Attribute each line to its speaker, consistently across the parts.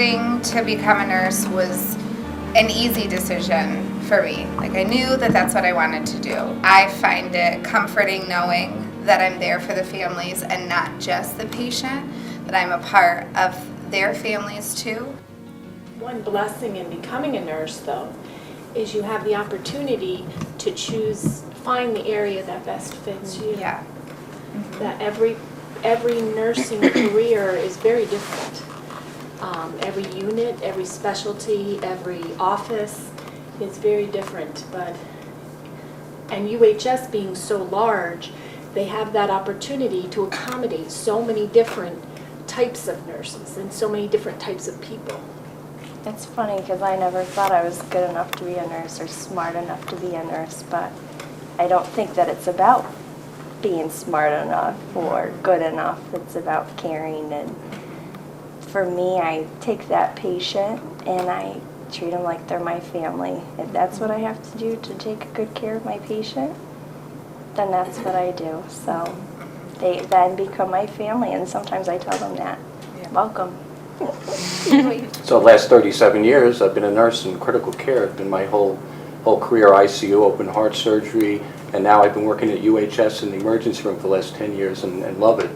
Speaker 1: choosing to become a nurse was an easy decision for me. Like, I knew that that's what I wanted to do. I find it comforting knowing that I'm there for the families and not just the patient, that I'm a part of their families too.
Speaker 2: One blessing in becoming a nurse, though, is you have the opportunity to find the area that best fits you.
Speaker 1: Yeah.
Speaker 2: That every nursing career is very different. Every unit, every specialty, every office is very different. And UHS being so large, they have that opportunity to accommodate so many different types of nurses and so many different types of people.
Speaker 3: It's funny because I never thought I was good enough to be a nurse or smart enough to be a nurse, but I don't think that it's about being smart enough or good enough. It's about caring, and for me, I take that patient and I treat them like they're my family. If that's what I have to do to take good care of my patient, then that's what I do. So they then become my family, and sometimes I tell them that. Yeah. Welcome.
Speaker 4: So the last 37 years, I've been a nurse in critical care. It's been my whole career, ICU, open heart surgery, and now I've been working at UHS in the emergency room for the last 10 years and love it.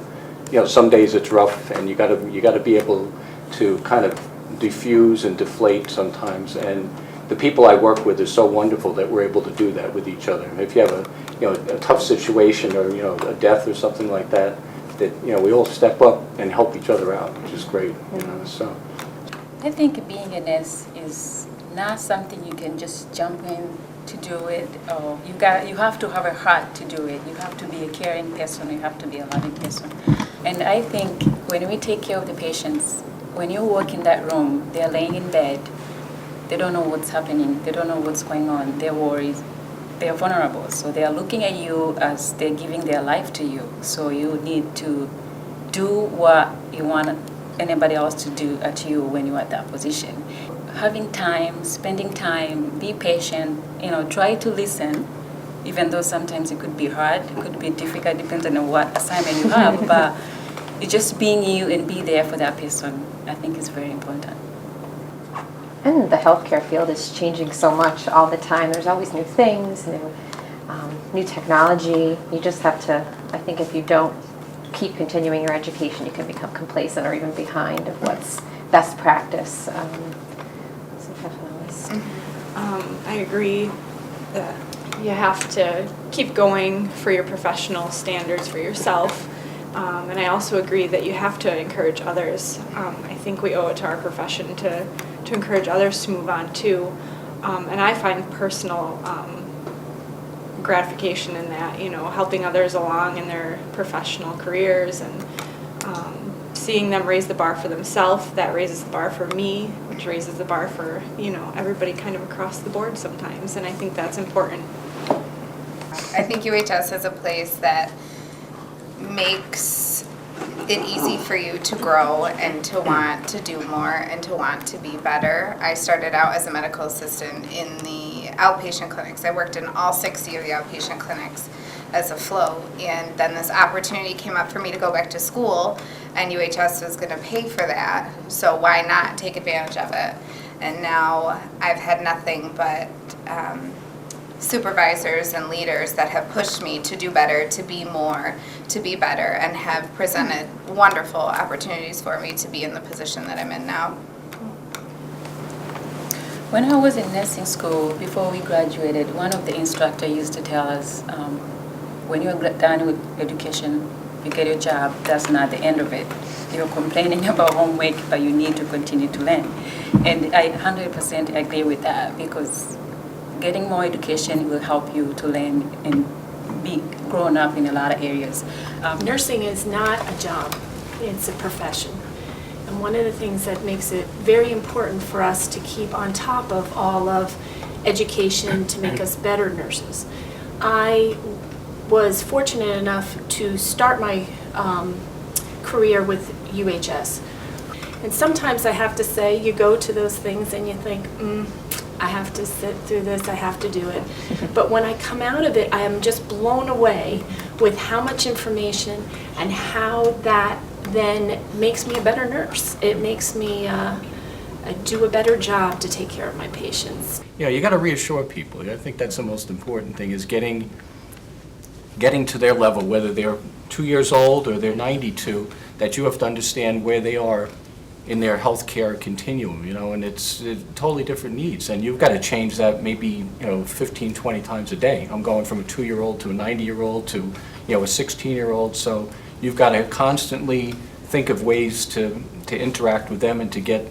Speaker 4: You know, some days it's rough, and you got to be able to kind of diffuse and deflate sometimes. And the people I work with are so wonderful that we're able to do that with each other. If you have a tough situation, or a death or something like that, we all step up and help each other out, which is great. So
Speaker 5: I think being a nurse is not something you can just jump in to do it. Or you have to have a heart to do it. You have to be a caring person. You have to be a loving person. And I think when we take care of the patients, when you walk in that room, they're laying in bed. They don't know what's happening. They don't know what's going on. They're worried. They're vulnerable. So they are looking at you as they're giving their life to you. So you need to do what you want anybody else to do at you when you're at that position. Having time, spending time, be patient, try to listen, even though sometimes it could be hard, it could be difficult, depending on what assignment you have, but it's just being you and be there for that person, I think is very important.
Speaker 6: And the healthcare field is changing so much all the time. There's always new things, new technology. You just have to, I think if you don't keep continuing your education, you can become complacent or even behind of what's best practice. So definitely.
Speaker 7: I agree that you have to keep going for your professional standards for yourself. And I also agree that you have to encourage others. I think we owe it to our profession to encourage others to move on too. And I find personal gratification in that, helping others along in their professional careers and seeing them raise the bar for themselves. That raises the bar for me, which raises the bar for, everybody kind of across the board sometimes. And I think that's important.
Speaker 1: I think UHS is a place that makes it easy for you to grow and to want to do more and to want to be better. I started out as a medical assistant in the outpatient clinics. I worked in all 60 of the outpatient clinics as a float, and then this opportunity came up for me to go back to school, and UHS was going to pay for that, so why not take advantage of it? And now I've had nothing but supervisors and leaders that have pushed me to do better, to be more, to be better, and have presented wonderful opportunities for me to be in the position that I'm in now.
Speaker 5: When I was in nursing school, before we graduated, one of the instructors used to tell us, when you're done with education, you get your job, that's not the end of it. You're complaining about homework, but you need to continue to learn. And I 100% agree with that, because getting more education will help you to learn and be grown up in a lot of areas.
Speaker 2: Nursing is not a job, it's a profession. And one of the things that makes it very important for us to keep on top of all of education to make us better nurses. I was fortunate enough to start my career with UHS. And sometimes I have to say, you go to those things and you think, I have to sit through this, I have to do it. But when I come out of it, I am just blown away with how much information and how that then makes me a better nurse. It makes me do a better job to take care of my patients.
Speaker 8: Yeah, you got to reassure people. I think that's the most important thing, is getting to their level, whether they're 2 years old or they're 92, that you have to understand where they are in their healthcare continuum, and it's totally different needs. And you've got to change that maybe, 15, 20 times a day. I'm going from a 2-year-old to a 90-year-old to, a 16-year-old. So you've got to constantly think of ways to interact with them and to get,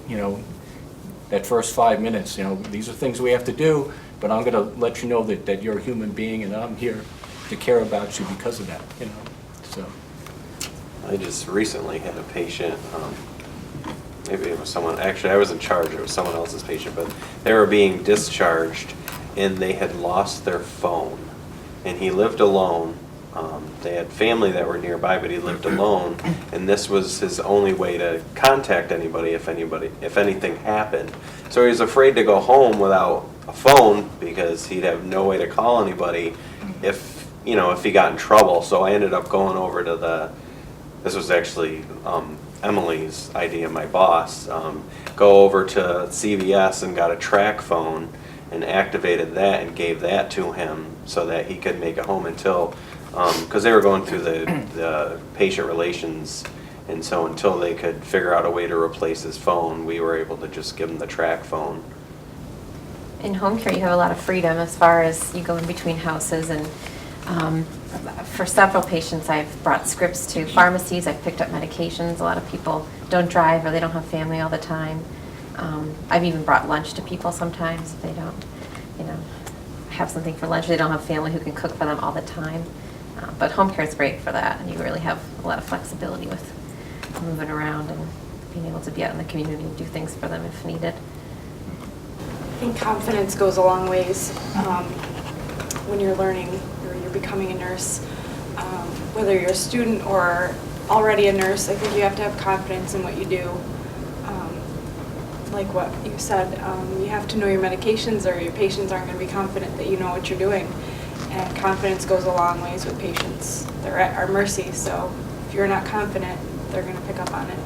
Speaker 8: that first 5 minutes. These are things we have to do, but I'm going to let you know that you're a human being and I'm here to care about you because of that, So.
Speaker 9: I just recently had a patient, maybe it was someone, actually I was in charge, it was someone else's patient, but they were being discharged and they had lost their phone. And he lived alone. They had family that were nearby, but he lived alone, and this was his only way to contact anybody if anything happened. So he was afraid to go home without a phone because he'd have no way to call anybody if he got in trouble. So I ended up going over to this was actually Emily's idea, my boss, go over to CVS and got a track phone and activated that and gave that to him so that he could make it home until, because they were going through the patient relations, and so until they could figure out a way to replace his phone, we were able to just give him the track phone.
Speaker 6: In home care, you have a lot of freedom as far as you go in between houses, and for several patients, I've brought scripts to pharmacies, I've picked up medications. A lot of people don't drive or they don't have family all the time. I've even brought lunch to people sometimes if they don't, have something for lunch. They don't have family who can cook for them all the time. But home care is great for that, and you really have a lot of flexibility with moving around and being able to be out in the community and do things for them if needed.
Speaker 7: I think confidence goes a long ways when you're learning or you're becoming a nurse. Whether you're a student or already a nurse, I think you have to have confidence in what you do. Like what you said, you have to know your medications or your patients aren't going to be confident that you know what you're doing. And confidence goes a long ways with patients. They're at our mercy, so if you're not confident, they're going to pick up on it.